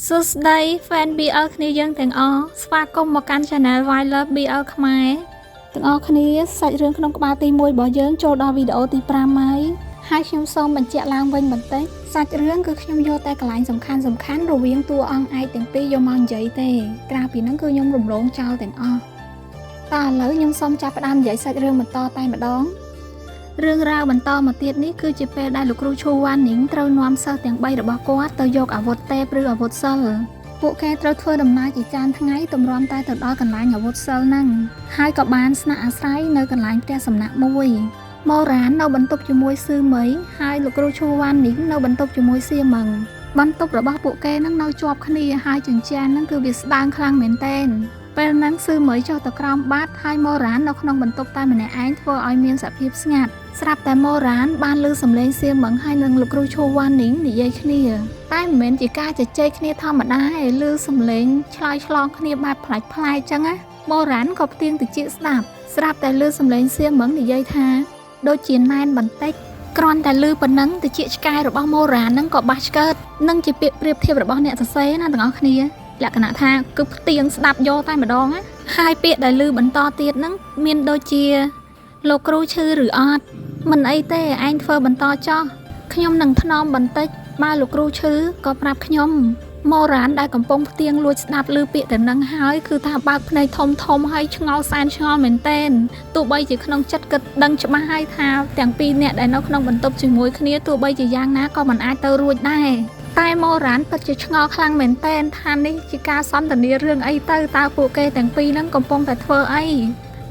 សួស្តី fan BL គ្នាយើងទាំងអស់ស្វាគមន៍មកកាន់ Channel Why Love BL ខ្មែរទាំងអស់គ្នាសាច់រឿងក្នុងក្បាលទី1របស់យើងចូលដល់វីដេអូទី5ហើយខ្ញុំសូមបញ្ជាក់ឡើងវិញបន្តិចសាច់រឿងគឺខ្ញុំយកតែកន្លែងសំខាន់រវាងតួអង្គឯកទាំងពីរយកមកនិយាយទេក្រៅពីហ្នឹងគឺខ្ញុំរំលងចោលទាំងអស់តើឥឡូវខ្ញុំសូមចាប់ផ្ដើមនិយាយសាច់រឿងបន្តតែម្ដងរឿងរ៉ាវបន្តមកទៀតនេះគឺជាពេលដែលលោកគ្រូឈូវ៉ានីងត្រូវនាំសិស្សទាំង3របស់គាត់ទៅយកអាវុធទេពឬអាវុធសិលពួកគេត្រូវធ្វើដំណើរជាច្រើនថ្ងៃទម្រាំតែទៅដល់កន្លែងអាវុធសិលហ្នឹងហើយក៏បានស្នាក់អាស្រ័យនៅកន្លែងផ្ទះសំណាក់មួយម៉ូរ៉ាននៅបន្ទប់ជាមួយស៊ឺមីហើយលោកគ្រូឈូវ៉ានីងនៅបន្ទប់ជាមួយសៀមឹងបន្ទប់របស់ពួកគេនឹងនៅជាប់គ្នាហើយជញ្ជាំងហ្នឹងគឺវាស្ដើងខ្លាំងមែនទែនពេលហ្នឹងស៊ឺមីចុះទៅក្រោមបាតហើយម៉ូរ៉ាននៅក្នុងបន្ទប់តែម្នាក់ឯងធ្វើឲ្យមានសភាពស្ងាត់ស្រាប់តែម៉ូរ៉ានបានឮសំឡេងសៀមឹងហើយនឹងលោកគ្រូឈូវ៉ានីងនិយាយគ្នាតែមិនមែនជាការជជែកគ្នាធម្មតាទេឮសំឡេងឆ្លើយឆ្លងគ្នាបែបប្លែកៗចឹងណាម៉ូរ៉ានក៏ផ្ទៀងតិចស្ដាប់ស្រាប់តែឮសំឡេងសៀមឹងនិយាយថាដូចជាណែនបន្តិចគ្រាន់តែឮប៉ុណ្ណឹងតិចឆ្កែរបស់ម៉ូរ៉ាននឹងក៏បាសឆ្កើតនឹងជាពាក្យប្រៀបធៀបរបស់អ្នកសរសេរណាទាំងអស់គ្នាលក្ខណៈថាគឺផ្ទៀងស្ដាប់យកតែម្ដងណាហើយពាក្យដែលឮបន្តទៀតហ្នឹងមានដូចជាលោកគ្រូឈឺឬអត់មិនអីទេឯងធ្វើបន្តចោះខ្ញុំនឹងថ្នមបន្តិចបើលោកគ្រូឈឺក៏ប្រាប់ខ្ញុំម៉ូរ៉ានដែលកំពុងផ្ទៀងលួចស្ដាប់ឮពាក្យទៅនឹងហើយគឺថាបើកភ្នែកធំហើយឆ្ងល់សែនឆ្ងល់មែនតែនទោះបីជាក្នុងចិត្តគិតដឹងច្បាស់ហើយថាទាំងពីរអ្នកដែលនៅក្នុងបន្ទប់ជាមួយគ្នាទោះបីជាយ៉ាងណាក៏មិនអាចទៅរួចដែរតែម៉ូរ៉ានពិតជាឆ្ងល់ខ្លាំងមែនតែនថានេះជាការសន្ទនារឿងអីទៅតើពួកគេទាំងពីរហ្នឹងកំពុងតែធ្វើអី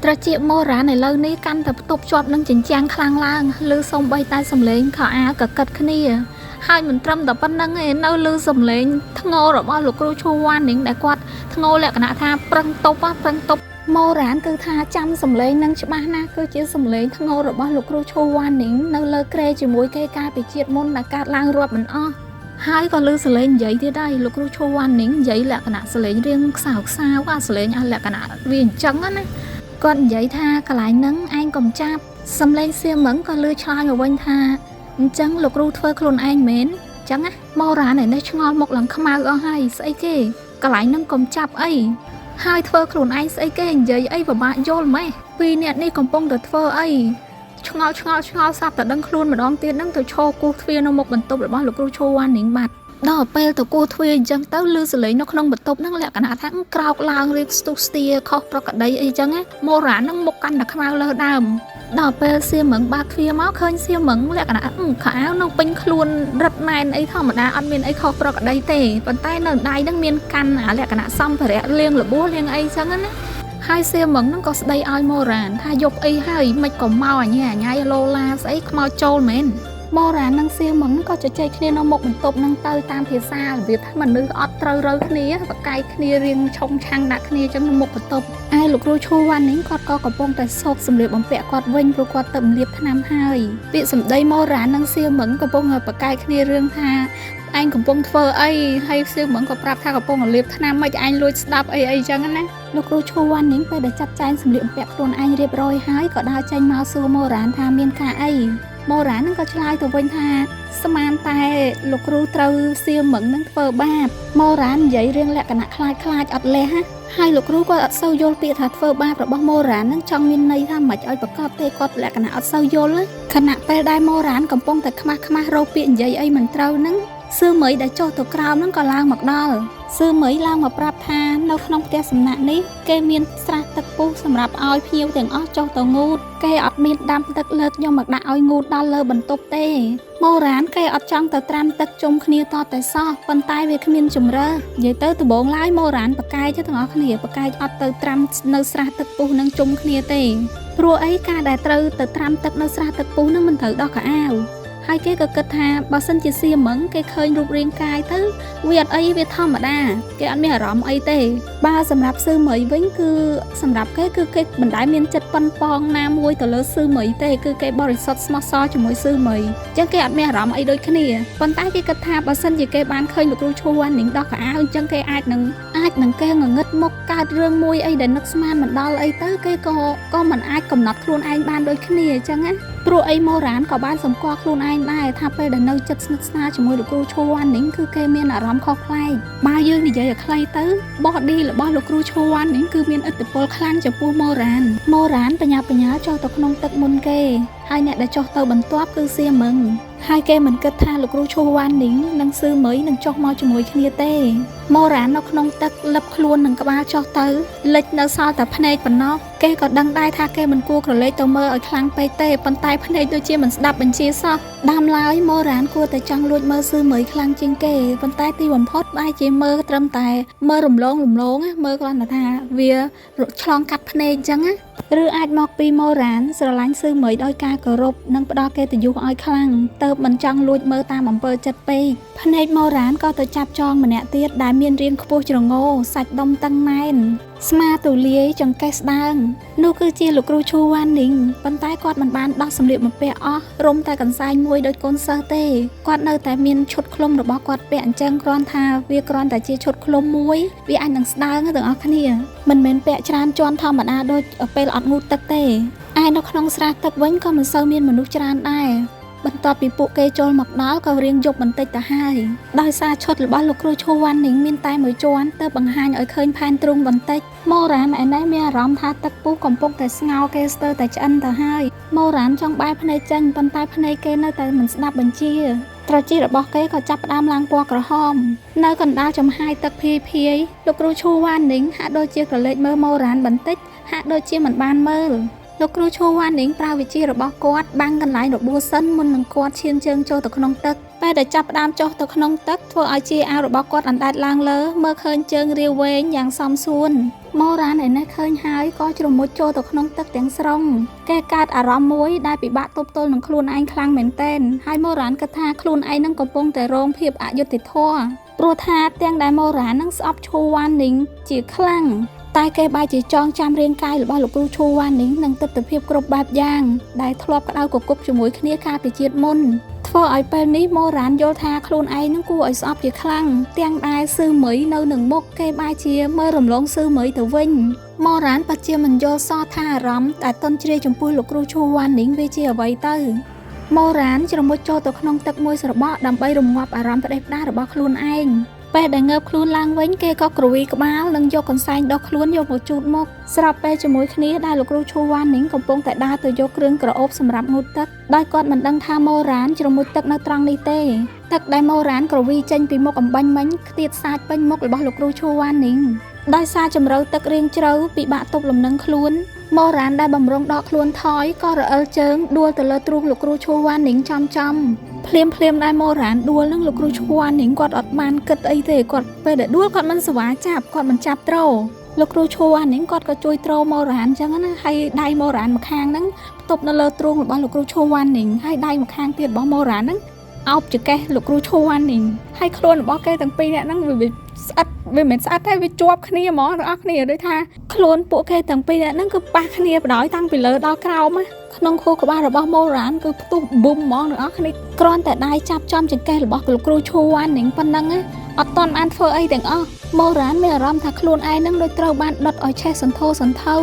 ត្រចៀកម៉ូរ៉ានឥឡូវនេះកាន់តែផ្ទប់ជាប់នឹងជញ្ជាំងខ្លាំងឡើងឮសំបីតែសំឡេងខោអាវក៏កិតគ្នាហើយមិនត្រឹមតែប៉ុណ្្នឹងទេនៅឮសំឡេងធ្ងោរបស់លោកគ្រូឈូវ៉ានីងដែលគាត់ធ្ងោលក្ខណៈថាប្រឹងទប់ម៉ូរ៉ានគឺថាចាំសំឡេងនឹងច្បាស់ណាស់គឺជាសំឡេងធ្ងោរបស់លោកគ្រូឈូវ៉ានីងនៅលើក្រែជាមួយគេកាលពីជាតិមុនដែលកើតឡើងរាប់មិនអស់ហើយក៏ឮសលេងនិយាយទៀតដែរលោកគ្រូឈូវ៉ានីងនិយាយលក្ខណៈសលេងរៀងខ្សោអាសលេងលក្ខណៈវាអញ្ចឹងណាគាត់និយាយថាកន្លែងហ្នឹងឯងកុំចាប់សំឡេងសៀមឹងក៏លឺឆ្លើយមកវិញថាអញ្ចឹងលោកគ្រូធ្វើខ្លួនឯងមែនអញ្ចឹងណាម៉ូរ៉ាននេះឆ្ងល់មុខឡើងខ្មៅអស់ហើយស្អីគេកន្លែងហ្នឹងកុំចាប់អីហើយធ្វើខ្លួនឯងស្អីគេនិយាយអីពិបាកយល់ម៉េះពីរអ្នកនេះកំពុងតែធ្វើអីឆ្ងល់ស្រាប់តែដឹងខ្លួនម្ដងទៀតហ្នឹងទៅឈរគោះទ្វារនៅមុខបន្ទប់របស់លោកគ្រូឈូវ៉ានីងបាត់ដល់ពេលទៅគោះទ្វារអញ្ចឹងទៅឮសលេងនៅក្នុងបន្ទប់ហ្នឹងលក្ខណៈថាក្រោកឡើងរៀបស្ទុះស្ទាខុសប្រក្រតីអីចឹងណាម៉ូរ៉ានហ្នឹងមុខកាន់តែខ្មៅលើដើមដល់ពេលសៀមឹងបើកទ្វារមកឃើញសៀមឹងលក្ខណៈខោអាវនៅពេញខ្លួនរឹតណែនអីធម្មតាអត់មានអីខុសប្រក្រតីទេប៉ុន្តែនៅដៃហ្នឹងមានកាន់លក្ខណៈសម្ភារៈលាងលបួសលាងអីចឹងណាហើយសៀមឹងហ្នឹងក៏ស្ដីឲ្យម៉ូរ៉ានថាយកអីហើយមិនក៏មកអញ៉ៃឡូឡាស្អីខ្មោចចូលមែនម៉ូរ៉ាននិងសៀមឹងក៏ជជែកគ្នានៅមុខបន្ទប់ហ្នឹងទៅតាមភាសារបៀបថាមនុស្សអត់ត្រូវរើគ្នាបកាយគ្នារៀងឆុងឆាំងដាក់គ្នាចឹងនៅមុខបន្ទប់ឯលោកគ្រូឈូវ៉ានីងគាត់ក៏កំពុងតែសោកសម្លៀកបំពាក់គាត់វិញព្រោះគាត់ទៅលាបថ្នាំហើយពាក្យសម្ដីម៉ូរ៉ាននិងសៀមឹងកំពុងតែបកាយគ្នារឿងថាឯងកំពុងធ្វើអីហើយសៀមឹងក៏ប្រាប់ថាកំពុងលាបថ្នាំមិនឯងលួចស្ដាប់អីចឹងណាលោកគ្រូឈូវ៉ានីងពេលដែលចាត់ចែងសម្លៀកបំពាក់ខ្លួនឯងរៀបរយហើយក៏ដើរចេញមកសួរម៉ូរ៉ានថាមានការអីម៉ូរ៉ាននឹងក៏ឆ្លើយទៅវិញថាស្មានតែលោកគ្រូត្រូវសៀមឹងនឹងធ្វើបាបម៉ូរ៉ាននិយាយរៀងលក្ខណៈខ្លាចអត់លះហើយលោកគ្រូក៏អត់សូវយល់ពាក្យថាធ្វើបាបរបស់ម៉ូរ៉ាននឹងចង់មានន័យថាមិនឲ្យប្រកបទេគាត់លក្ខណៈអត់សូវយល់ខណៈពេលដែលម៉ូរ៉ានកំពុងតែខ្មាស់រោពាក្យនិយាយអីមិនត្រូវនឹងស៊ឺមីដែលចុះទៅក្រោមនឹងក៏ឡើងមកដល់ស៊ឺមីឡើងមកប្រាប់ថានៅក្នុងផ្ទះសំណាក់នេះគេមានស្រះទឹកពុះសម្រាប់ឲ្យភ្ញៀវទាំងអស់ចុះទៅងូតគេអត់មានដាំទឹកលើកយកមកដាក់ឲ្យងូតដល់លើបន្ទប់ទេម៉ូរ៉ានគេអត់ចង់ទៅត្រាំទឹកជុំគ្នាតតែសោះប៉ុន្តែវាគ្មានជំរើនិយាយទៅដំបូងឡើយម៉ូរ៉ានបកាយទាំងអស់គ្នាបកាយអត់ទៅត្រាំនៅស្រះទឹកពុះនឹងជុំគ្នាទេព្រោះអីការដែលត្រូវទៅត្រាំទឹកនៅស្រះទឹកពុះនឹងមិនត្រូវដោះខោអាវហើយគេក៏គិតថាបើសិនជាសៀមឹងគេឃើញរូបរាងកាយទៅវាអត់អីវាធម្មតាគេអត់មានអារម្មណ៍អីទេបើសម្រាប់ស៊ឺមីវិញគឺសម្រាប់គេគឺគេមិនដែលមានចិត្តប៉ុនប៉ងណាមួយទៅលើស៊ឺមីទេគឺគេបរិសុទ្ធស្មោះសរជាមួយស៊ឺមីអញ្ចឹងគេអត់មានអារម្មណ៍អីដូចគ្នាប៉ុន្តែគេគិតថាបើសិនជាគេបានឃើញលោកគ្រូឈូវ៉ានីងដោះខោអាវអញ្ចឹងគេអាចនឹង អាចនឹងគេងងឹតមកកើតរឿងមួយអីដែលនឹកស្មានមិនដល់អីទៅគេក៏មិនអាចកំណត់ខ្លួនឯងបានដូចគ្នាអញ្ចឹងណាព្រោះអីម៉ូរ៉ានក៏បានសម្គាល់ខ្លួនឯងដែរថាពេលដែលនៅចិត្តស្និទ្ធស្នាលជាមួយលោកគ្រូឈួរវ៉ាន់នីងគឺគេមានអារម្មណ៍ខុសប្លែកបើយើងនិយាយឲ្យខ្លីទៅ body របស់លោកគ្រូឈួរវ៉ាន់នីងគឺមានឥទ្ធិពលខ្លាំងចំពោះម៉ូរ៉ានបញ្ញាចុះទៅក្នុងទឹកមុនគេហើយអ្នកដែលចុះទៅបន្ទាប់គឺសៀមឹងហើយគេមិនគិតថាលោកគ្រូឈួរវ៉ាន់នីងនិងសឺមីនឹងចុះមកជាមួយគ្នាទេម៉ូរ៉ាននៅក្នុងទឹកលឹបខ្លួននឹងក្បាលចុះទៅលិចនៅសល់តែភ្នែកប៉ុណ្ណោះគេក៏ដឹងដែរថាគេមិនគួរក្រឡេកទៅមើលឲ្យខ្លាំងពេកទេប៉ុន្តែភ្នែកដូចជាមិនស្ដាប់បញ្ជាសោះដើមឡើយម៉ូរ៉ានគួរតែចង់លួចមើលសឺមីខ្លាំងជាងគេប៉ុន្តែទីបំផុតបែរជាមើលត្រឹមតែមើលរំលងមើលគ្រាន់តែថាវាឆ្លងកាត់ភ្នែកអញ្ចឹងណាឬអាចមកពីម៉ូរ៉ានស្រឡាញ់សឺមីដោយការគោរពនិងផ្ដល់កិត្តិយសឲ្យខ្លាំងទៅមិនចង់លួចមើលតាមអំពើចិត្តពេកភ្នែកម៉ូរ៉ានក៏ទៅចាប់ចងម្នាក់ទៀតដែលមានរាងខ្ពស់ជ្រងោសាច់ដុំតឹងណែនស្មាទូលាយចង្កេះស្ដើងនោះគឺជាលោកគ្រូឈួរវ៉ាន់នីងប៉ុន្តែគាត់មិនបានដោះសម្លៀកបំពាក់អស់រុំតែកន្សែងមួយដូចកូនសិស្សទេគាត់នៅតែមានឈុតឃ្លុំរបស់គាត់ពាក់អញ្ចឹងគ្រាន់តែជាឈុតឃ្លុំមួយវាអាចនឹងស្ដើងទាំងអស់គ្នាមិនមែនពាក់ច្រើនជាន់ធម្មតាដូចពេលអត់ងូតទឹកទេឯនៅក្នុងស្រះទឹកវិញក៏មិនសូវមានមនុស្សច្រើនដែរបន្ទាប់ពីពួកគេចូលមកដល់ក៏រៀងយប់បន្តិចទៅហើយដោយសារឈុតរបស់លោកគ្រូឈួរវ៉ាន់នីងមានតែមួយជាន់ទៅបង្ហាញឲ្យឃើញផែនទ្រូងបន្តិចម៉ូរ៉ានឯនេះមានអារម្មណ៍ថាទឹកពុះកំពុងតែស្ងោរគេស្ទើរតែឆ្អិនទៅហើយម៉ូរ៉ានចង់បែរភ្នែកចេញប៉ុន្តែភ្នែកគេនៅតែមិនស្ដាប់បញ្ជាត្រចៀករបស់គេក៏ចាប់ផ្ដើមឡើងពណ៌ក្រហមនៅកណ្ដាលចំហាយទឹកភាយលោកគ្រូឈួរវ៉ាន់នីងហាក់ដូចជាក្រឡេកមើលម៉ូរ៉ានបន្តិចហាក់ដូចជាមិនបានមើលលោកគ្រូឈួរវ៉ាន់នីងប្រើវិជារបស់គាត់បាំងកន្លែងរបួសសិនមុននឹងគាត់ឈានជើងចូលទៅក្នុងទឹកពេលដែលចាប់ផ្ដើមចុះទៅក្នុងទឹកធ្វើឲ្យជាអាវរបស់គាត់អណ្ដែតឡើងលើមើលឃើញជើងរាវវែងយ៉ាងសមសួនម៉ូរ៉ានឯនេះឃើញហើយក៏ជ្រមុជចូលទៅក្នុងទឹកទាំងស្រុងគេកើតអារម្មណ៍មួយដែលពិបាកទប់ទល់នឹងខ្លួនឯងខ្លាំងមែនទែនហើយម៉ូរ៉ានគិតថាខ្លួនឯងនឹងកំពុងតែរងភាពអយុត្តិធម៌ព្រោះថាទាំងដែលម៉ូរ៉ាននឹងស្អប់ឈួរវ៉ាន់នីងជាខ្លាំងតែគេបែរជាចងចាំរាងកាយរបស់លោកគ្រូឈួរវ៉ាន់នីងនឹងទិដ្ឋភាពគ្រប់បែបយ៉ាងដែលធ្លាប់ក្តៅគគុកជាមួយគ្នាកាលពីជាតិមុនធ្វើឲ្យពេលនេះម៉ូរ៉ានយល់ថាខ្លួនឯងនឹងគួរឲ្យស្អប់ជាខ្លាំងទាំងដែលសឺមីនៅនឹងមុខគេបែរជាមើលរំលងសឺមីទៅវិញម៉ូរ៉ានពិតជាមិនយល់សោះថាអារម្មណ៍ដែលតន់ជ្រាយចំពោះលោកគ្រូឈួរវ៉ាន់នីងវាជាអ្វីទៅម៉ូរ៉ានជ្រមុជចូលទៅក្នុងទឹកមួយស្របក់ដើម្បីរងាប់អារម្មណ៍ផ្ដេសផ្ដាសរបស់ខ្លួនឯងពេលដែលងើបខ្លួនឡើងវិញគេក៏គ្រវីក្បាលនិងយកកន្សែងដោះខ្លួនយកមកជូតមុខស្របពេលជាមួយគ្នាដែលលោកគ្រូឈួរវ៉ាន់នីងកំពុងតែដើរទៅយកគ្រឿងក្រអូបសម្រាប់ងូតទឹកដោយគាត់មិនដឹងថាម៉ូរ៉ានជ្រមុជទឹកនៅត្រង់នេះទេទឹកដែលម៉ូរ៉ានក្រវីចេញពីមុខអំបញ្ញមិញខ្ទាតសាចពេញមុខរបស់លោកគ្រូឈួរវ៉ាន់នីងដោយសារជម្រៅទឹករៀងជ្រៅពិបាកទប់លំនឹងខ្លួនម៉ូរ៉ានដែលបំរុងដកខ្លួនថយក៏រអិលជើងដួលទៅលើទ្រូងលោកគ្រូឈួរវ៉ាន់នីងចំភ្លាមដែលម៉ូរ៉ានដួលនឹងលោកគ្រូឈួរវ៉ាន់នីងគាត់អត់បានគិតអីទេគាត់ពេលដែលដួលគាត់មិនស្វាចាប់គាត់មិនចាប់ទ្រលោកគ្រូឈួរវ៉ាន់នីងគាត់ក៏ជួយទ្រម៉ូរ៉ានអញ្ចឹងណាហើយដៃម៉ូរ៉ានម្ខាងហ្នឹងផ្ទប់នៅលើទ្រូងរបស់លោកគ្រូឈួរវ៉ាន់នីងហើយដៃម្ខាងទៀតរបស់ម៉ូរ៉ានហ្នឹងអោបចង្កេះលោកគ្រូឈួរវ៉ាន់នីងហើយខ្លួនរបស់គេទាំងពីរនាក់ហ្នឹងវាស្អិតវាមិនស្អិតទេវាជាប់គ្នាហ្មងទាំងអស់គ្នាដូចថាខ្លួនពួកគេទាំងពីរនាក់ហ្នឹងគឺប៉ះគ្នាបដ ாய் តាំងពីលើដល់ក្រោមក្នុងខួរក្បាលរបស់ម៉ូរ៉ានគឺផ្ទុះប៊ុំហ្មងទាំងអស់គ្នាគ្រាន់តែដៃចាប់ចំចង្កេះរបស់លោកគ្រូឈួរវ៉ាន់នីងប៉ុណ្ណឹងអត់ទាន់បានធ្វើអីទាំងអស់ម៉ូរ៉ានមានអារម្មណ៍ថាខ្លួនឯងនឹងដូចត្រូវបានដុតឲ្យឆេះសន្ធោសន្ធៅ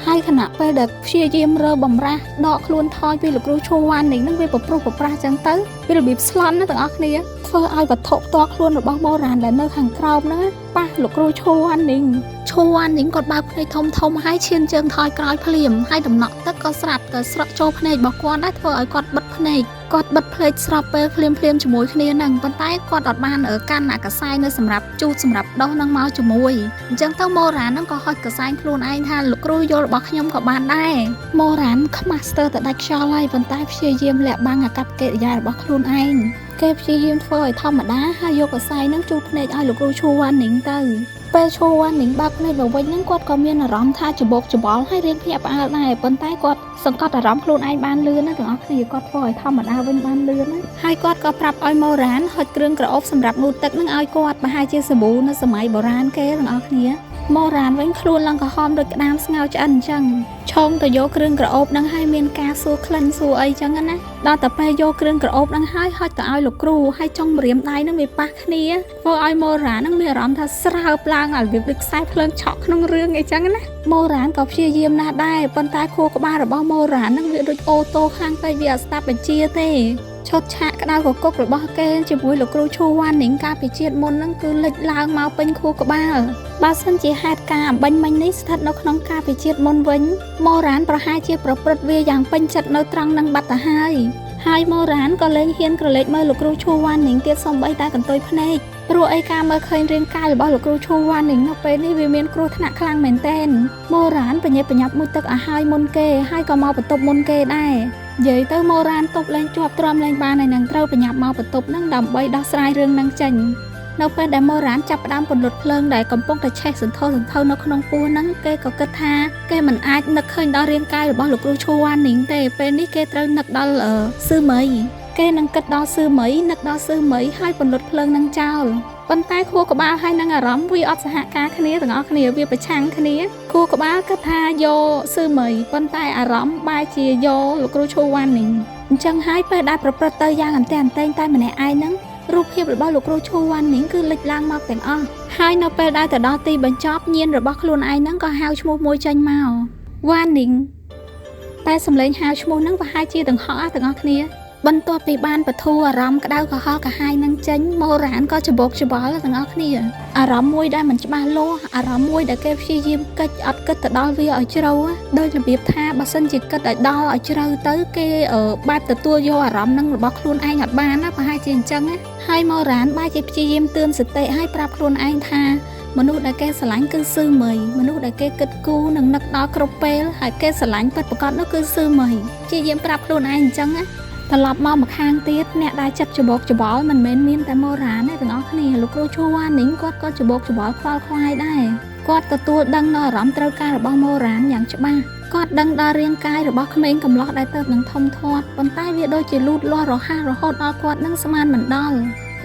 ហើយខណៈពេលដែលព្យាយាមរើបំរាស់ដកខ្លួនថយពីលោកគ្រូឈួរវ៉ាន់នីងនឹងវាប្រព្រឹត្តប្រប្រាស់ចឹងទៅវារបៀបស្លន់ទាំងអស់គ្នាធ្វើឲ្យវត្ថុផ្ទាល់ខ្លួនរបស់ម៉ូរ៉ានដែលនៅខាងក្រោមហ្នឹងប៉ះលោកគ្រូឈួរវ៉ាន់នីងគាត់បើកភ្នែកធំហើយឈានជើងថយក្រោយភ្លាមហើយដំណក់ទឹកក៏ស្រាប់តែស្រក់ចូលភ្នែករបស់គាត់ដែរធ្វើឲ្យគាត់បិទភ្នែកគាត់បិទភ្នែកស្របពេលភ្លាមជាមួយគ្នាហ្នឹងប៉ុន្តែគាត់អត់បានកាន់អាកសែងនៅសម្រាប់ជូតសម្រាប់ដោះនឹងមកជាមួយអញ្ចឹងទៅម៉ូរ៉ានហ្នឹងក៏ហុចកសែងខ្លួនឯងថាលោកគ្រូយល់របស់ខ្ញុំក៏បានដែរម៉ូរ៉ានខ្មាស់ស្ទើរតែដាច់ខ្យល់ហើយប៉ុន្តែព្យាយាមលាក់បាំងអាកប្បកិរិយារបស់ខ្លួនឯងគេព្យាយាមធ្វើឲ្យធម្មតាហើយយកកសែងហ្នឹងជូតភ្នែកឲ្យលោកគ្រូឈួរវ៉ាន់នីងទៅពេលឈួរវ៉ាន់នីងបើកភ្នែកមកវិញហ្នឹងគាត់ក៏មានអារម្មណ៍ថាច្បោកច្បល់ហើយរៀងភ្ញាក់ផ្អើលដែរប៉ុន្តែគាត់ សង្កត់អារម្មណ៍ខ្លួនឯងបានលឿនណាទាំងអស់គ្នាគាត់ធ្វើឲ្យធម្មតាវិញបានលឿនណាហើយគាត់ក៏ប្រាប់ឲ្យម៉ូរ៉ានហុចគ្រឿងក្រអូបសម្រាប់ងូតទឹកនឹងឲ្យគាត់ប្រហែលជាសាប៊ូនៅសម័យបុរាណគេទាំងអស់គ្នាម៉ូរ៉ានវិញខ្លួនឡើងក្រហមដូចក្តាមស្ងោរឆ្អិនអញ្ចឹងឆោមទៅយកគ្រឿងក្រអូបនឹងឲ្យមានការសួរក្លិនសួរអីចឹងណាដល់តែពេលយកគ្រឿងក្រអូបនឹងឲ្យហុចទៅឲ្យលោកគ្រូឲ្យចុងម្រាមដៃនឹងវាប៉ះគ្នាធ្វើឲ្យម៉ូរ៉ាននឹងមានអារម្មណ៍ថាស្រើបឡើងឲ្យវាដូចខ្សែភ្លើងឆក់ក្នុងរឿងអីចឹងណាម៉ូរ៉ានក៏ព្យាយាមណាស់ដែរប៉ុន្តែខួរក្បាលរបស់ម៉ូរ៉ាននឹងវាដូចអូតូខ្លាំងពេកវាអត់ស្ដាប់បញ្ជាទេឈុតឆាកក្តៅកកុករបស់គេជាមួយលោកគ្រូឈូវ៉ាន់នីងកាលពីជាតិមុនហ្នឹងគឺលេចឡើងមកពេញខួរក្បាលបើសិនជាហេតុការអំបញ្ញមិញនេះស្ថិតនៅក្នុងកាលពីជាតិមុនវិញម៉ូរ៉ានប្រហែលជាប្រព្រឹត្តវាយ៉ាងពេញចិត្តនៅត្រង់នឹងបាត់ទៅហើយម៉ូរ៉ានក៏លែងហ៊ានក្រឡេកមើលលោកគ្រូឈូវ៉ាន់នីងទៀតសូម្បីតែកន្ទុយភ្នែកព្រោះអីការមើលឃើញរាងកាយរបស់លោកគ្រូឈូវ៉ាន់នីងនៅពេលនេះវាមានគ្រោះថ្នាក់ខ្លាំងមែនទែនម៉ូរ៉ានបញ្ញាប់មួយទឹកឲ្យហើយមុនគេហើយក៏មកបន្ទប់មុនគេដែរនិយាយទៅម៉ូរ៉ានទប់លែងជាប់ទ្រាំលែងបានហើយនឹងត្រូវបញ្ញាប់មកបន្ទប់នឹងដើម្បីដោះស្រាយរឿងនឹងចេញនៅពេលដែលម៉ូរ៉ានចាប់ផ្ដើមពន្លត់ភ្លើងដែលកំពុងតែឆេះសន្ធោសន្ធៅនៅក្នុងពោះហ្នឹងគេក៏គិតថាគេមិនអាចនឹកឃើញដល់រាងកាយរបស់លោកគ្រូឈូវ៉ាន់នីងទេពេលនេះគេត្រូវនឹកដល់ស៊ឺមីគេនឹងគិតដល់ស៊ឺមីនឹកដល់ស៊ឺមីហើយពន្លត់ភ្លើងនឹងចោលប៉ុន្តែខួរក្បាលហើយនឹងអារម្មណ៍វាអត់សហការគ្នាទាំងអស់គ្នាវាប្រឆាំងគ្នាខួរក្បាលគិតថាយកស៊ឺមីប៉ុន្តែអារម្មណ៍បែរជាយកលោកគ្រូឈូវ៉ាន់នីងអញ្ចឹងហើយពេលដែលប្រព្រឹត្តទៅយ៉ាងអន្ទែងតែម្នាក់ឯងហ្នឹងរូបភាពរបស់លោកគ្រូឈូវ៉ាន់នីងគឺលេចឡើងមកទាំងអស់ហើយនៅពេលដែលទៅដល់ទីបញ្ចប់ញៀនរបស់ខ្លួនឯងហ្នឹងក៏ហៅឈ្មោះមួយចេញមកវ៉ានីងតែសម្លេងហៅឈ្មោះហ្នឹងប្រហែលជាទាំងហក់ទាំងអស់គ្នាបន្ទាប់ពីបានបធូរអារម្មណ៍ក្តៅក្រហល់កាហាយនឹងចេញម៉ូរ៉ានក៏ច្បោកច្បល់ទាំងអស់គ្នាអារម្មណ៍មួយដែលមិនច្បាស់លាស់អារម្មណ៍មួយដែលគេព្យាយាមកិច្ចអត់គិតទៅដល់វាឲ្យជ្រៅដោយរបៀបថាបើសិនជាគិតឲ្យដល់ឲ្យជ្រៅទៅគេបែបទទួលយកអារម្មណ៍នឹងរបស់ខ្លួនឯងអត់បានណាប្រហែលជាអញ្ចឹងហើយម៉ូរ៉ានបែរជាព្យាយាមទឿនសតិឲ្យប្រាប់ខ្លួនឯងថាមនុស្សដែលគេស្រឡាញ់គឺស៊ឺមីមនុស្សដែលគេគិតគូរនិងនឹកដល់គ្រប់ពេលហើយគេស្រឡាញ់ពិតប្រាកដនោះគឺស៊ឺមីព្យាយាមប្រាប់ខ្លួនឯងអញ្ចឹងត្រឡប់មកម្ខាងទៀតអ្នកដែលចិត្តច្បោកច្បល់មិនមែនមានតែម៉ូរ៉ានទេទាំងអស់គ្នាលោកគ្រូឈូវ៉ានីងគាត់ក៏ច្បោកច្បល់ខ្វល់ខ្វាយដែរគាត់ទទួលដឹងនៅអារម្មណ៍ត្រូវការរបស់ម៉ូរ៉ានយ៉ាងច្បាស់គាត់ដឹងដល់រាងកាយរបស់ក្មេងកំឡោះដែលទៅនឹងធំធាត់ប៉ុន្តែវាដូចជាលូតលាស់រហ័សរហូតដល់គាត់នឹងស្មានមិនដល់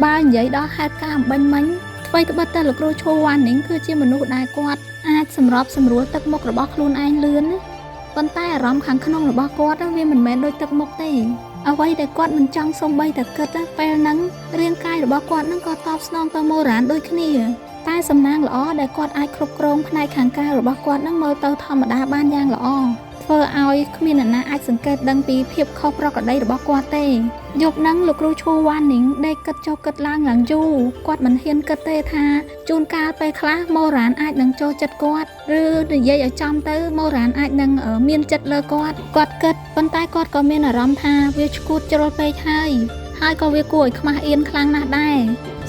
បើនិយាយដល់ហេតុការណ៍អំបញ្ញមិញអ្វីត្បិតតែលោកគ្រូឈូវ៉ានីងគឺជាមនុស្សដែលគាត់អាចសម្របសម្រួលទឹកមុខរបស់ខ្លួនឯងលឿនប៉ុន្តែអារម្មណ៍ខាងក្នុងរបស់គាត់វាមិនមែនដូចទឹកមុខទេអ្វីដែលគាត់មិនចង់សូម្បីតែគិតពេលហ្នឹងរាងកាយរបស់គាត់នឹងក៏តបស្នងទៅម៉ូរ៉ានដូចគ្នាតែសំណាងល្អដែលគាត់អាចគ្រប់គ្រងផ្នែកខាងក្រៅរបស់គាត់នឹងមើលទៅធម្មតាបានយ៉ាងល្អធ្វើឲ្យគ្មានអ្នកណាអាចសង្កេតដឹងពីភាពខុសប្រក្រតីរបស់គាត់ទេយប់ហ្នឹងលោកគ្រូឈូវ៉ានីងដេកគិតចុះគិតឡើងយ៉ាងយូរគាត់មិនហ៊ានគិតទេថាជួនកាលពេលខ្លះម៉ូរ៉ានអាចនឹងចូលចិត្តគាត់ឬនិយាយឲ្យចំទៅម៉ូរ៉ានអាចនឹងមានចិត្តលើគាត់គិតប៉ុន្តែគាត់ក៏មានអារម្មណ៍ថាវាឈួតជ្រុលពេកហើយក៏វាគួរឲ្យខ្មាស់អៀនខ្លាំងណាស់ដែរ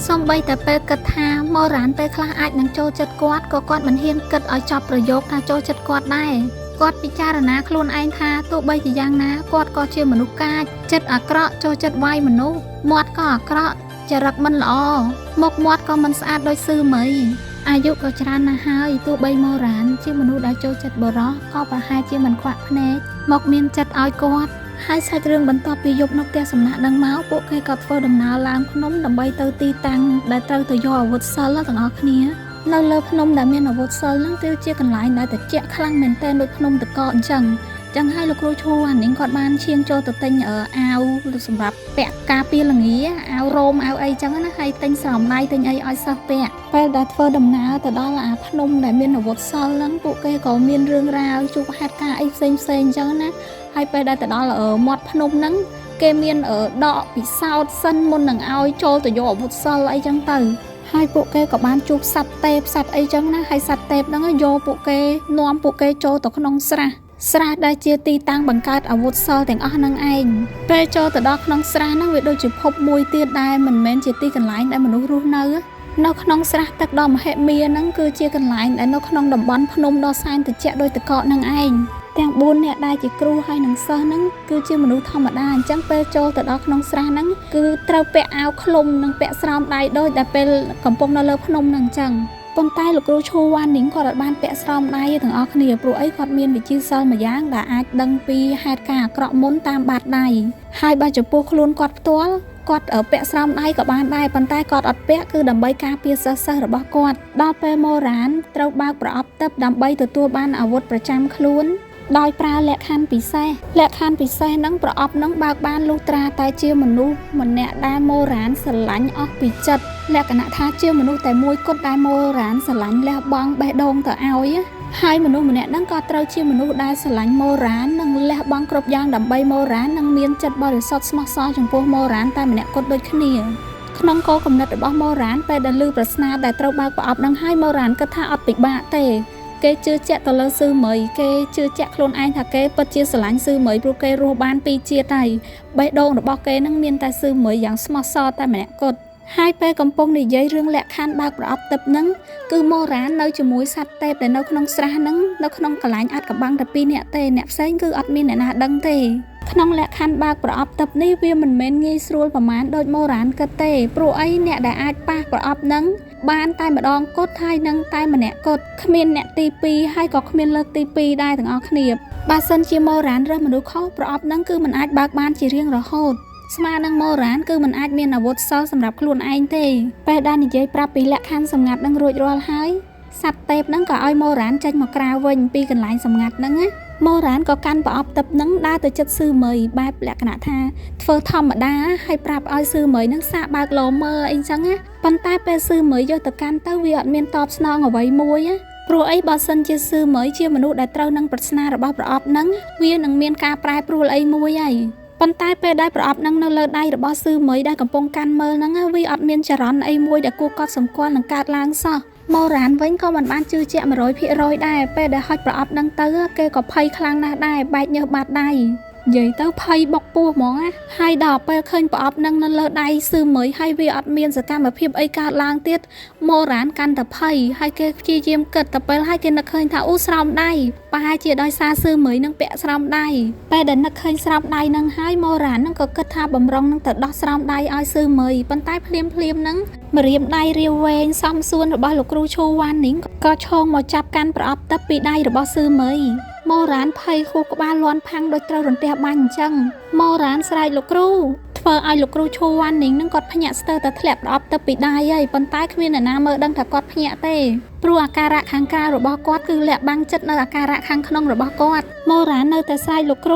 សូម្បីតែពេលគិតថាម៉ូរ៉ានពេលខ្លះអាចនឹងចូលចិត្តគាត់ក៏គាត់មិនហ៊ានគិតឲ្យចប់ប្រយោគថាចូលចិត្តគាត់ដែរគាត់ពិចារណាខ្លួនឯងថាទោះបីជាយ៉ាងណាគាត់ក៏ជាមនុស្សកាចចិត្តអាក្រក់ចូលចិត្តវាយមនុស្សមាត់ក៏អាក្រក់ចរិតមិនល្អមុខមាត់ក៏មិនស្អាតដូចស៊ឺមីអាយុក៏ច្រើនណាស់ហើយទោះបីម៉ូរ៉ានជាមនុស្សដែលចូលចិត្តបរោះក៏ប្រហែលជាមិនខ្វាក់ភ្នែកមកមានចិត្តឲ្យគាត់ហើយសាច់រឿងបន្ទាប់ពីយប់នៅផ្ទះសំណាក់ដឹងមកពួកគេក៏ធ្វើដំណើរឡើងភ្នំដើម្បីទៅទីតាំងដែលត្រូវទៅយកអាវុធសិលទាំងអស់គ្នានៅលើភ្នំដែលមានអាវុធសិលហ្នឹងគឺជាកន្លែងដែលត្រជាក់ខ្លាំងមែនទែនដូចភ្នំតកអញ្ចឹងហើយលោកគ្រូឈូអានេះគាត់បានឈានចូលទៅទិញអាវសម្រាប់ពាក់ការពារល្ងាអាវរ៉ូមអាវអីចឹងណាហើយទិញស្រោមដៃទិញអីឲ្យសិស្សពាក់ពេលដែលធ្វើដំណើរទៅដល់អាភ្នំដែលមានអាវុធសិលហ្នឹងពួកគេក៏មានរឿងរ៉ាវជួបហេតុការណ៍អីផ្សេងអញ្ចឹងណាហើយពេលដែលទៅដល់មាត់ភ្នំហ្នឹងគេមានដកពិសោធន៍សិនមុននឹងឲ្យចូលទៅយកអាវុធសិលអីចឹងទៅហើយពួកគេក៏បានជួបសត្វទេពសត្វអីចឹងណាហើយសត្វទេពហ្នឹងយកពួកគេនាំពួកគេចូលទៅក្នុងស្រះដែលជាទីតាំងបង្កើតអាវុធសិលទាំងអស់ហ្នឹងឯងពេលចូលទៅដល់ក្នុងស្រះហ្នឹងវាដូចជាភពមួយទៀតដែលមិនមែនជាទីកន្លែងដែលមនុស្សរស់នៅក្នុងស្រះទឹកដ៏មហិមាហ្នឹងគឺជាកន្លែងដែលនៅក្នុងតំបន់ភ្នំដ៏សែនត្រជាក់ដោយតកកហ្នឹងឯងទាំង4នាក់ដែលជាគ្រូហើយនឹងសិស្សហ្នឹងគឺជាមនុស្សធម្មតាអញ្ចឹងពេលចូលទៅដល់ក្នុងស្រះហ្នឹងគឺត្រូវពាក់អាវឃ្លុំនិងពាក់ស្រោមដៃដូចតែពេលកំពុងនៅលើភ្នំហ្នឹងអញ្ចឹង ប៉ុន្តែលោកគ្រូឈូវ៉ានីងគាត់អត់បានពាក់ស្រោមដៃទាំងអស់គ្នាព្រោះអីគាត់មានវិជ្ជាសិលមួយយ៉ាងដែលអាចដឹងពីហេតុការណ៍អាក្រក់មុនតាមបាតដៃហើយបើចំពោះខ្លួនគាត់ផ្ទាល់គាត់ពាក់ស្រោមដៃក៏បានដែរប៉ុន្តែគាត់អត់ពាក់គឺដើម្បីការពារសិស្សរបស់គាត់ដល់ពេលម៉ូរ៉ានត្រូវបើកប្រអប់ទឹកដើម្បីទទួលបានអាវុធប្រចាំខ្លួនដោយប្រើលក្ខខណ្ឌពិសេសហ្នឹងប្រអប់ហ្នឹងបើកបានលុះត្រាតែជាមនុស្សម្នាក់ដែលម៉ូរ៉ានស្រឡាញ់អស់ពីចិត្តលក្ខណៈថាជាមនុស្សតែមួយគត់ដែលម៉ូរ៉ានស្រឡាញ់លះបង់បេះដូងទៅឲ្យហើយមនុស្សម្នាក់ហ្នឹងក៏ត្រូវជាមនុស្សដែលស្រឡាញ់ម៉ូរ៉ាននិងលះបង់គ្រប់យ៉ាងដើម្បីម៉ូរ៉ាននិងមានចិត្តបរិសុទ្ធស្មោះសរចំពោះម៉ូរ៉ានតែម្នាក់គត់ដូចគ្នាក្នុងគោលគំនិតរបស់ម៉ូរ៉ានពេលដែលឮប្រស្នាដែលត្រូវបើកប្រអប់ហ្នឹងហើយម៉ូរ៉ានគិតថាអត់ពិបាកទេគេជឿជាក់ទៅលើស៊ឺមីគេជឿជាក់ខ្លួនឯងថាគេពិតជាស្រឡាញ់ស៊ឺមីព្រោះគេរស់បាន2ជាតិហើយបេះដូងរបស់គេនឹងមានតែស៊ឺមីយ៉ាងស្មោះសរតែម្នាក់គត់ហើយពេលកំពុងនិយាយរឿងលក្ខខណ្ឌបើកប្រអប់ទឹកហ្នឹងគឺម៉ូរ៉ាននៅជាមួយសត្វទេពដែលនៅក្នុងស្រះហ្នឹងនៅក្នុងកន្លែងអាត់កបាំងតែ2នាក់ទេអ្នកផ្សេងគឺអត់មានអ្នកណាដឹងទេក្នុងលក្ខខណ្ឌបើកប្រអប់ទឹកនេះវាមិនមែនងាយស្រួលប្រហែលដូចម៉ូរ៉ានគិតទេព្រោះអីអ្នកដែលអាចប៉ះប្រអប់ហ្នឹងបានតែម្ដងគត់ហើយនឹងតែម្នាក់គត់គ្មានអ្នកទី2ហើយក៏គ្មានលើកទី2ដែរទាំងអស់គ្នាបើសិនជាម៉ូរ៉ានរើសមនុស្សខុសប្រអប់ហ្នឹងគឺមិនអាចបើកបានជារៀងរហូតស្មើនឹងម៉ូរ៉ានគឺមិនអាចមានអាវុធសិលសម្រាប់ខ្លួនឯងទេពេលដែលនិយាយប្រាប់ពីលក្ខខណ្ឌសម្ងាត់នឹងរួចរាល់ហើយសត្វទេពហ្នឹងក៏ឲ្យម៉ូរ៉ានចេញមកក្រៅវិញពីកន្លែងសម្ងាត់ហ្នឹងណាម៉ូរ៉ានក៏កាន់ប្រអប់ទឹកហ្នឹងដើរទៅជិតស៊ឺមីបែបលក្ខណៈថាធ្វើធម្មតាហើយប្រាប់ឲ្យស៊ឺមីហ្នឹងសាកបើកលោមើអីចឹងណាប៉ុន្តែពេលស៊ឺមីយកទៅកាន់ទៅវាអត់មានតបស្នងអ្វីមួយណាព្រោះអីបើសិនជាស៊ឺមីជាមនុស្សដែលត្រូវនឹងប្រាថ្នារបស់ប្រអប់ហ្នឹងវានឹងមានការប្រែប្រួលអីមួយហើយប៉ុន្តែពេលដែលប្រអប់ហ្នឹងនៅលើដៃរបស់ស៊ឺមីដែលកំពុងកាន់មើលហ្នឹងវាអត់មានចរន្តអីមួយដែលគួរកត់សម្គាល់នឹងកើតឡើងសោះម៉ូរ៉ានវិញក៏មិនបានជឿជាក់ 100% ដែរពេលដែលហុចប្រអប់ហ្នឹងទៅគេក៏ភ័យខ្លាំងណាស់ដែរបែកញើសបាត់ដៃនិយាយទៅភ័យបុកពោះហ្មងណាហើយដល់ពេលឃើញប្រអប់ហ្នឹងនៅលើដៃស៊ឺមីហើយវាអត់មានសកម្មភាពអីកើតឡើងទៀតម៉ូរ៉ានកាន់តែភ័យហើយគេព្យាយាមគិតទៅពេលហើយគេនឹកឃើញថាអូស្រោមដៃប្រហែលជាដោយសារស៊ឺមីនឹងពាក់ស្រោមដៃពេលដែលនឹកឃើញស្រោមដៃហ្នឹងហើយម៉ូរ៉ានហ្នឹងក៏គិតថាបំរុងនឹងទៅដោះស្រោមដៃឲ្យស៊ឺមីប៉ុន្តែភ្លាមហ្នឹងម្រាមដៃរាវវែងសំសួនរបស់លោកគ្រូឈូវ៉ានីងក៏ឈោងមកចាប់កាន់ប្រអប់ទឹកពីដៃរបស់ស៊ឺមីម៉ូរ៉ានភ័យខួរក្បាលលាន់ផាំងដូចត្រូវរន្ទះបាញ់អញ្ចឹងម៉ូរ៉ានស្រែកលោកគ្រូធ្វើឲ្យលោកគ្រូឈូវ៉ានីងនឹងគាត់ភ្ញាក់ស្ទើរតែធ្លាក់ប្រអប់ទឹកពីដៃហើយប៉ុន្តែគ្មានអ្នកណាមើលដឹងថាគាត់ភ្ញាក់ទេព្រោះអាការៈខាងក្រៅរបស់គាត់គឺលាក់បាំងចិត្តនៅអាការៈខាងក្នុងរបស់គាត់ម៉ូរ៉ាននៅតែស្រែកលោកគ្រ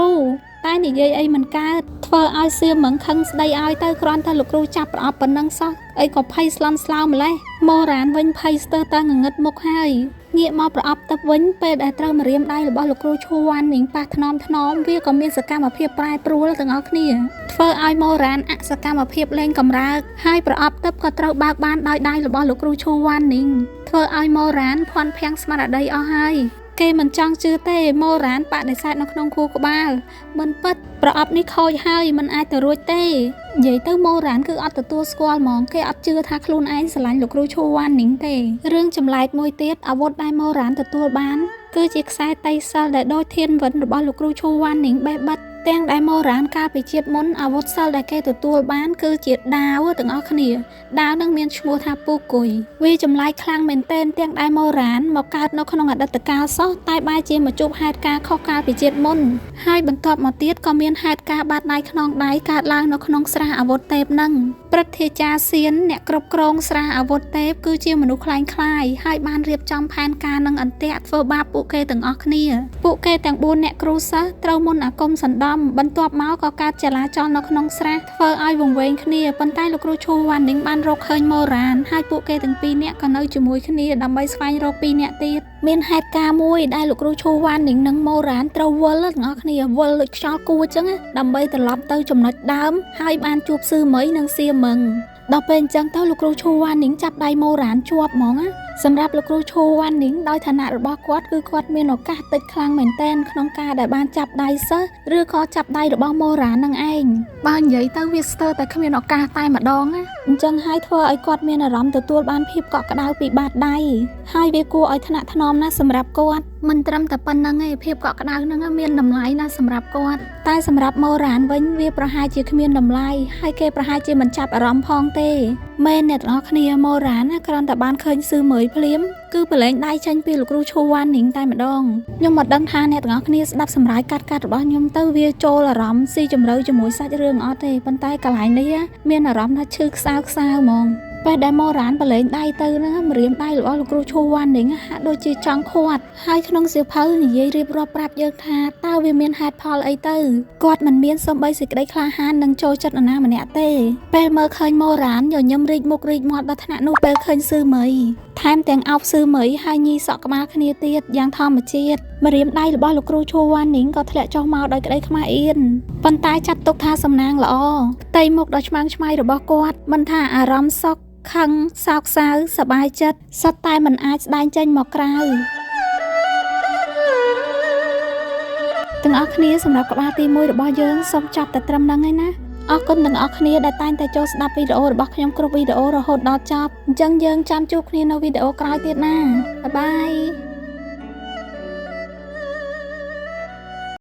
ូតែនិយាយអីមិនកើតធ្វើឲ្យសៀមមឹងខឹងស្ដីឲ្យទៅគ្រាន់តែលោកគ្រូចាប់ប្រអប់ប៉ុណ្ណឹងសោះអីក៏ភ័យស្លន់ស្លោម្លេះម៉ូរ៉ានវិញភ័យស្ទើរតែងងឹតមុខហើយងាកមកប្រអប់ទឹកវិញពេលដែលត្រូវម្រាមដៃរបស់លោកគ្រូឈូវ៉ានីងប៉ះថ្នមវាក៏មានសកម្មភាពប្រែប្រួលទាំងអស់គ្នាធ្វើឲ្យម៉ូរ៉ានអសកម្មភាពលែងកម្រើកហើយប្រអប់ទឹកក៏ត្រូវបើកបានដោយដៃរបស់លោកគ្រូឈូវ៉ានីងធ្វើឲ្យម៉ូរ៉ានភ័ន្តភាំងស្មារតីអស់ហើយគេមិនចង់ជឿទេម៉ូរ៉ានបដិសេធនៅក្នុងខួរក្បាលមិនពិតប្រអប់នេះខូចហើយមិនអាចទៅរួចទេនិយាយទៅម៉ូរ៉ានគឺអត់ទទួលស្គាល់ហ្មងគេអត់ជឿថាខ្លួនឯងស្រឡាញ់លោកគ្រូឈូវ៉ានីងទេរឿងចម្លែកមួយទៀតអាវុធដែលម៉ូរ៉ានទទួលបានគឺជាខ្សែតៃសិលដែលដូចធានវិនរបស់លោកគ្រូឈូវ៉ានីងបេះបិទទាំងដែលម៉ូរ៉ានកាលពីជាតិមុនអាវុធសិលដែលគេទទួលបានគឺជាដាវទាំងអស់គ្នាដាវនឹងមានឈ្មោះថាពូគុយវាចម្លែកខ្លាំងមែនទែនទាំងដែលម៉ូរ៉ានមកកើតនៅក្នុងអតីតកាលសោះតែបែរជាមកជួបហេតុការណ៍ខុសកាលពីជាតិមុនហើយបន្ទាប់មកទៀតក៏មានហេតុការណ៍បាត់ដៃខ្នងដៃកើតឡើងនៅក្នុងស្រះអាវុធទេពនឹងព្រឹទ្ធាចារ្យសៀនអ្នកគ្រប់គ្រងស្រះអាវុធទេពគឺជាមនុស្សខ្លាំងខ្លាយហើយបានរៀបចំផែនការនឹងអន្ទាក់ធ្វើបាបពួកគេទាំងអស់គ្នាពួកគេទាំង4អ្នកគ្រូសិស្សត្រូវមុនអាគមសណ្ដំបន្ទាប់មកក៏កើតចលាចលនៅក្នុងស្រះធ្វើឲ្យវង្វេងគ្នាប៉ុន្តែលោកគ្រូឈូវ៉ានីងបានរកឃើញម៉ូរ៉ានហើយពួកគេទាំង2នាក់ក៏នៅជាមួយគ្នាដើម្បីស្វែងរក2នាក់ទៀតមានហេតុការណ៍មួយដែលលោកគ្រូឈូវ៉ានីងនិងម៉ូរ៉ានត្រូវវិលទាំងអស់គ្នាវិលដូចខ្យល់គួរអញ្ចឹងដើម្បីត្រឡប់ទៅចំណុចដើមហើយបានជួបស៊ឺមីនិងសៀមឹងដល់ពេលអញ្ចឹងទៅលោកគ្រូឈូវ៉ានីងចាប់ដៃម៉ូរ៉ានជាប់ហ្មងសម្រាប់លោកគ្រូឈូវ៉ានីងដោយឋានៈរបស់គាត់គឺគាត់មានឱកាសតិចខ្លាំងមែនទែនក្នុងការដែលបានចាប់ដៃសិស្សឬក៏ចាប់ដៃរបស់ម៉ូរ៉ាននឹងឯងបើនិយាយទៅវាស្ទើរតែគ្មានឱកាសតែម្ដងអញ្ចឹងហើយធ្វើឲ្យគាត់មានអារម្មណ៍ទទួលបានភាពកក់ក្ដៅពីបាតដៃហើយវាគួរឲ្យថ្នាក់ថ្នមណាស់សម្រាប់គាត់មិនត្រឹមតែប៉ុណ្្នឹងទេភាពកក់ក្ដៅហ្នឹងមានតម្លៃណាស់សម្រាប់គាត់តែសម្រាប់ម៉ូរ៉ានវិញវាប្រហែលជាគ្មានតម្លៃហើយគេប្រហែលជាមិនចាប់អារម្មណ៍ផងទេមែនអ្នកទាំងអស់គ្នាម៉ូរ៉ានគ្រាន់តែបានឃើញស៊ឺមី យភ្លាមគឺប្រឡែងដៃចាញ់ពីលោកគ្រូឈូវ៉ាន់នីងតែម្ដងខ្ញុំមិនដឹងថាអ្នកទាំងអស់គ្នាស្ដាប់សម្រាយកាត់របស់ខ្ញុំទៅវាចូលអារម្មណ៍ស៊ីជម្រៅជាមួយសាច់រឿងអត់ទេប៉ុន្តែកន្លែងនេះមានអារម្មណ៍ថាឈឺខ្សៅហ្មងពេលដែលម៉ូរ៉ានប្រឡែងដៃទៅណាម្រាមដៃរបស់លោកគ្រូឈូវ៉ាន់នីងហាក់ដូចជាចង់ខាត់ហើយក្នុងសៀវភៅនិយាយរៀបរាប់ប្រាប់យើងថាតើវាមានហេតុផលអីទៅគាត់មិនមានសូម្បីសេចក្តីក្លាហាននឹងចូលចិត្តនរណាម្នាក់ទេពេលមើលឃើញម៉ូរ៉ានញញឹមរីកមុខរីកមាត់ដល់ថ្នាក់នោះពេលឃើញស៊ឺមីថែមទាំងអោបស៊ឺមីហើយញីសក់ក្បាលគ្នាទៀតយ៉ាងធម្មជាតិម្រាមដៃរបស់លោកគ្រូឈូវ៉ាន់នីងក៏ធ្លាក់ចុះមកដោយក្តីខ្មាស់អៀនប៉ុន្តែចាត់ទុកថាសំណាងល្អផ្ទៃមុខដ៏ឆ្មាំងឆ្មៃរបស់គាត់មិនថាអារម្មណ៍សោកខឹងសោកសៅសប្បាយចិត្តសុទ្ធតែមិនអាចស្ដែងចេញមកក្រៅទាំងអស់គ្នាសម្រាប់ក្បាលទី1របស់យើងសូមចប់តែត្រឹមហ្នឹងឯណាអរគុណទាំងអស់គ្នាដែលតែងតែចូលស្ដាប់វីដេអូរបស់ខ្ញុំគ្រប់វីដេអូរហូតដល់ចប់អញ្ចឹងយើងចាំជួបគ្នានៅវីដេអូក្រោយទៀតណាបាយបាយ